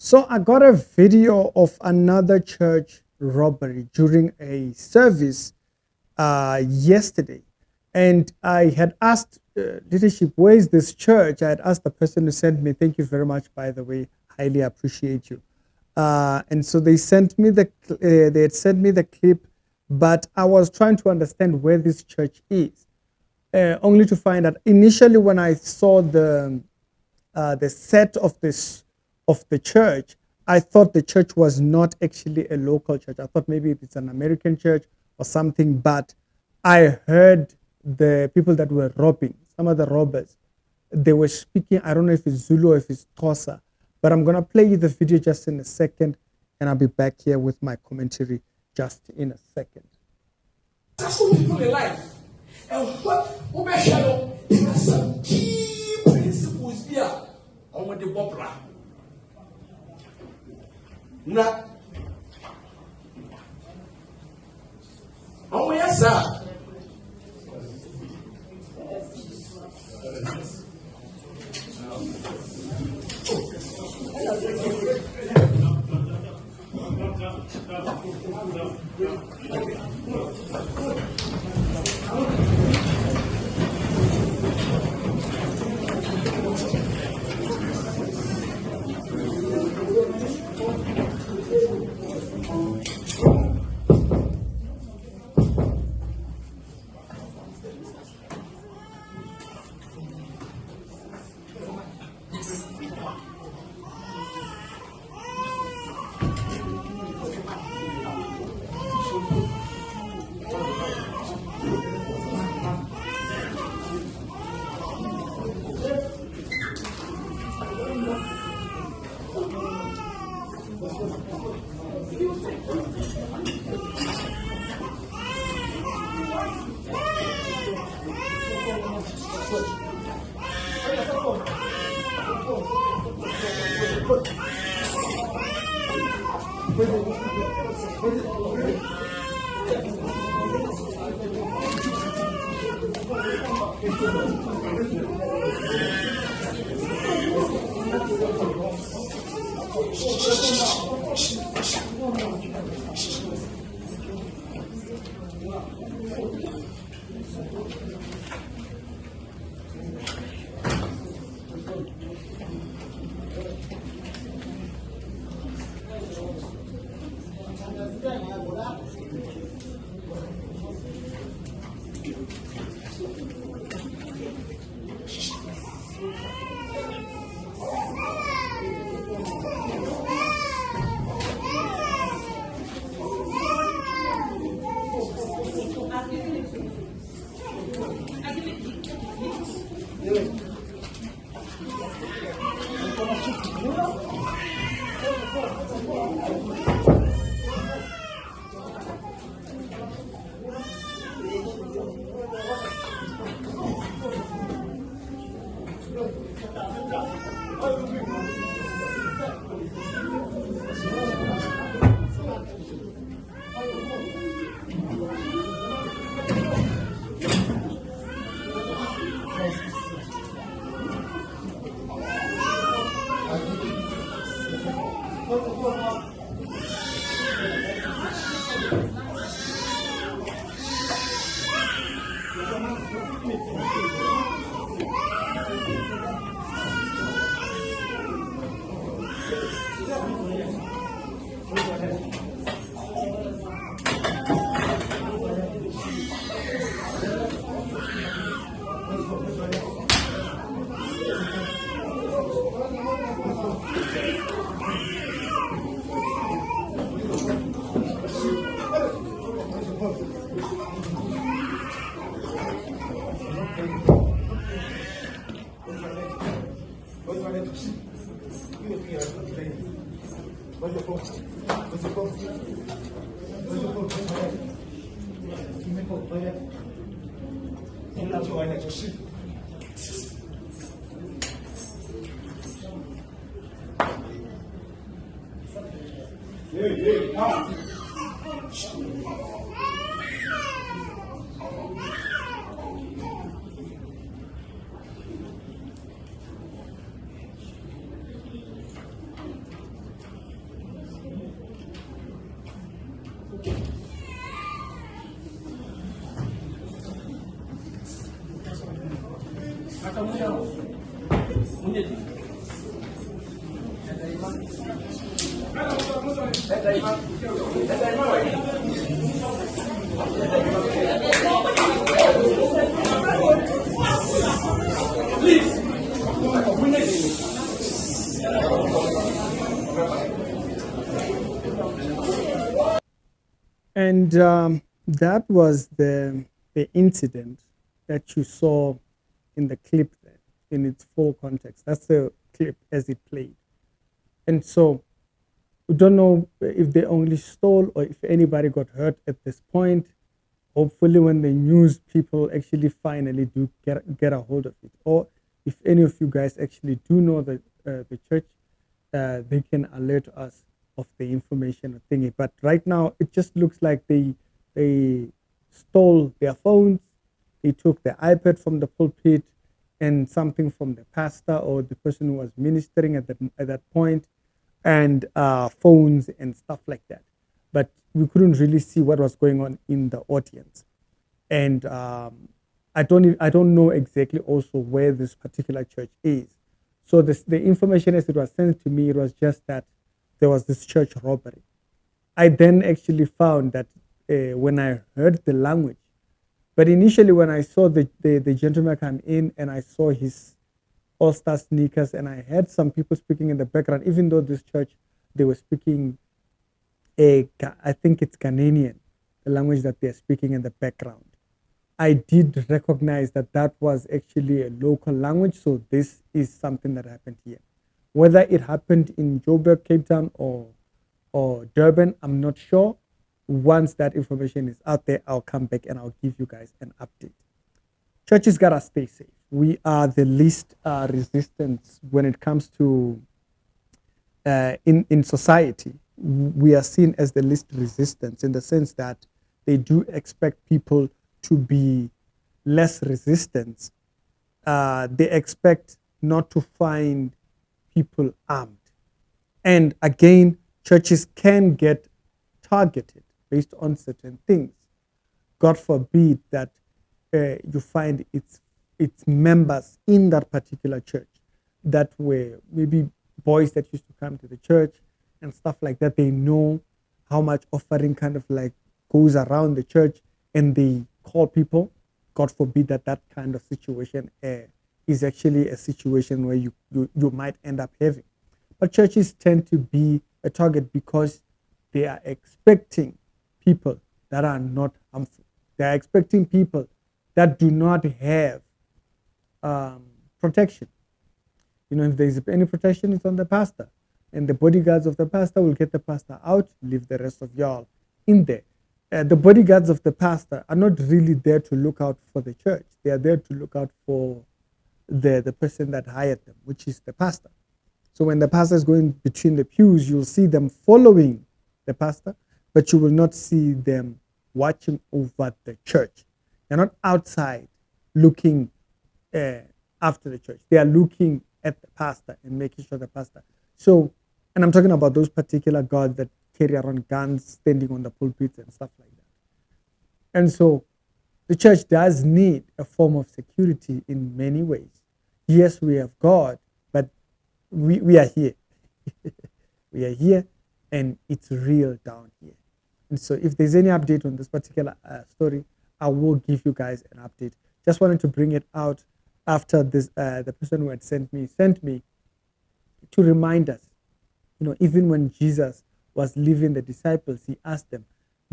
So I got a video of another church robbery during a service yesterday. And I had asked leadership, where is this church? I had asked the person who sent me, thank you very much, by the way, highly appreciate you. And so they sent me they had sent me the clip, but I was trying to understand where this church is, only to find out initially when I saw the set of the church, I thought the church was not actually a local church. I thought maybe it's an American church or something, but I heard the people that were robbing, some of the robbers, they were speaking, I don't know if it's Zulu or if it's Xhosa, but I'm going to play you the video just in a second, and I'll be back here with my commentary just in a second. That's what we put in life. And what we shadow, there are some key principles here on the Bobra. Now, oh yes, sir. And that was the incident that you saw in the clip there, in its full context. That's the clip as it played. And so we don't know if they only stole or if anybody got hurt at this point. Hopefully, when the news people actually finally do get a hold of it, or if any of you guys actually do know the church, they can alert us of the information or thingy. But right now, it just looks like they stole their phones, they took the iPad from the pulpit, and something from the pastor or the person who was ministering at that point, and phones and stuff like that. But we couldn't really see what was going on in the audience, and I don't know exactly also where this particular church is. So the information as it was sent to me, it was just that there was this church robbery. I then actually found that when I heard the language, but initially when I saw the gentleman come in and I saw his all-star sneakers and I heard some people speaking in the background, even though this church, they were speaking I think it's Ghanaian, the language that they're speaking in the background. I did recognize that that was actually a local language, so this is something that happened here. Whether it happened in Joburg, Cape Town, or Durban, I'm not sure. Once that information is out there, I'll come back and I'll give you guys an update. Churches gotta stay safe. We are the least resistance when it comes to in society. We are seen as the least resistance in the sense that they do expect people to be less resistant. They expect not to find people armed. And again, churches can get targeted based on certain things. God forbid that you find its members in that particular church that were maybe boys that used to come to the church and stuff like that. They know how much offering kind of like goes around the church, and they call people. God forbid that that kind of situation is actually a situation where you might end up having. But churches tend to be a target because they are expecting people that are not harmful. They are expecting people that do not have protection. You know, if there is any protection, it's on the pastor. And the bodyguards of the pastor will get the pastor out, leave the rest of y'all in there. The bodyguards of the pastor are not really there to look out for the church. They are there to look out for the person that hired them, which is the pastor. So when the pastor is going between the pews, you'll see them following the pastor, but you will not see them watching over the church. They're not outside looking after the church. They are looking at the pastor and making sure the pastor. So, and I'm talking about those particular guards that carry around guns, standing on the pulpits and stuff like that. And so the church does need a form of security in many ways. Yes, we have God, but we are here. We are here, and it's real down here. And so if there's any update on this particular story, I will give you guys an update. Just wanted to bring it out after this. The person who had sent me to remind us, you know, even when Jesus was leaving the disciples, he asked them,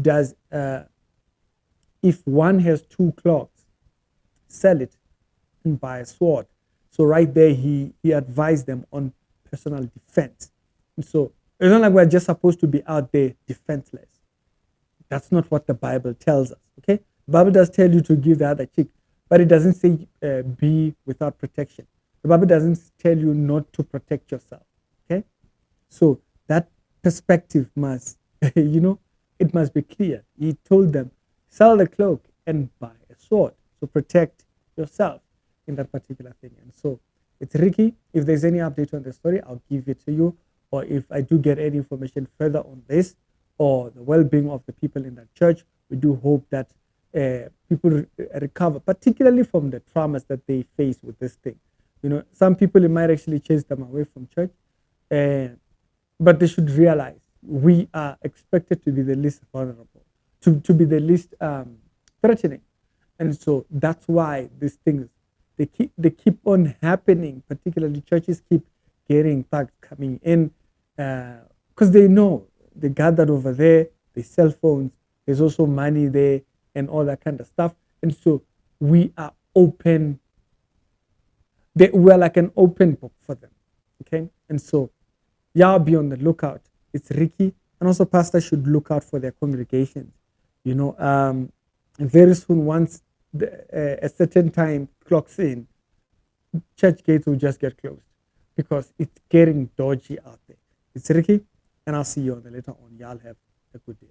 does if one has 2 cloaks, sell it and buy a sword? So right there, he advised them on personal defense. And so it's not like we're just supposed to be out there defenseless. That's not what the Bible tells us, okay? The Bible does tell you to give the other cheek, but it doesn't say be without protection. The Bible doesn't tell you not to protect yourself, okay? So that perspective must, it must be clear. He told them, sell the cloak and buy a sword. So protect yourself in that particular thing. And so it's Ricky. If there's any update on the story, I'll give it to you. Or if I do get any information further on this or the well-being of the people in that church, we do hope that people recover, particularly from the traumas that they face with this thing. You know, some people, it might actually chase them away from church. But they should realize we are expected to be the least vulnerable, to be the least threatening. And so that's why these things, they keep on happening, particularly churches keep getting thugs coming in, because they know they gathered over there, the cell phones, there's also money there and all that kind of stuff. And so we are open, we're like an open book for them. Okay. And so y'all be on the lookout. It's Ricky. And also pastors should look out for their congregations. You know, very soon, once a certain time clocks in, church gates will just get closed because it's getting dodgy out there. It's Ricky, and I'll see you on the later on. Y'all have a good day.